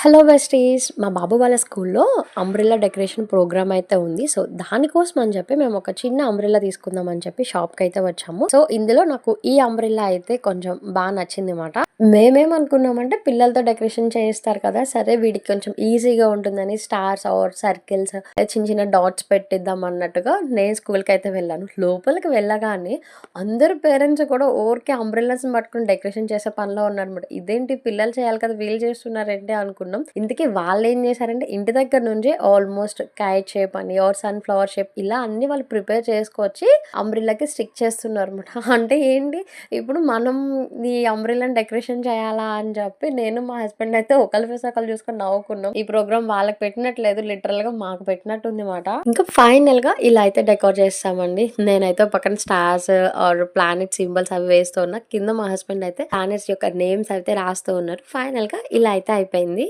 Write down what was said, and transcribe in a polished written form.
Hello besties. మా బాబు వాళ్ళ స్కూల్లో అంబ్రెల్లా డెకరేషన్ ప్రోగ్రామ్ అయితే ఉంది. సో, దానికోసం అని చెప్పి మేము ఒక చిన్న అంబ్రెల్లా తీసుకుందాం అని చెప్పి షాప్‌కైతే వచ్చాము. సో, ఇందులో నాకు ఈ అంబ్రెల్లా అయితే కొంచెం నచ్చిందిమాట. మేమేమనుకున్నామంటే పిల్లలతో డెకరేషన్ చేయిస్తారు కదా! సరే వీడికి కొంచెం ఈజీగా ఉంటుందని స్టార్స్ ఆర్ సర్కిల్స్ చిన్న చిన్న డాట్స్ పెట్టిద్దాం అన్నట్టుగా నేను స్కూల్‌కైతే వెళ్ళాను. లోపలికి వెళ్ళగానే అందరూ పేరెంట్స్ కూడా ఊరికే అంబ్రెల్లాస్‌ని పట్టుకొని డెకరేషన్ చేసే పనిలో ఉన్నారనమాట. ఇదేంటి పిల్లలు చేయాలి కదా! వీళ్ళు చేస్తున్నారేంటి అనుకున్నాం. ఇంతకీ వాళ్ళేం చేశారంటే ఇంటి దగ్గర నుంచే ఆల్మోస్ట్ కైట్ షేప్ అని ఆర్ సన్‌ఫ్లవర్ షేప్ ఇలా అన్నీ వాళ్ళు ప్రిపేర్ చేసుకొచ్చి అంబ్రెల్లాకి స్టిక్ చేస్తున్నారనమాట. అంటే ఏంటి ఇప్పుడు మనం ఈ అంబ్రెల్లాని డెకరేషన్ చేయాలా అని చెప్పి నేను మా హస్బెండ్ అయితే ఒకళ్ళ ఫేస్ ఒకళ్ళు చూసుకొని నవ్వుకున్నాం. ఈ ప్రోగ్రామ్ వాళ్ళకి పెట్టినట్లేదు, లిటరల్ గా మాకు పెట్టినట్టుంది మాట. ఇంకా ఫైనల్ గా ఇలా అయితే డెకోర్ చేస్తామండి. నేనైతే పక్కన స్టార్స్ ఆర్ ప్లానెట్ సింబల్స్ అవి వేస్తూ ఉన్నా. కింద మా హస్బెండ్ అయితే ప్లానెట్స్ యొక్క నేమ్స్ అయితే రాస్తూ ఉన్నారు. ఫైనల్ గా ఇలా అయితే అయిపోయింది.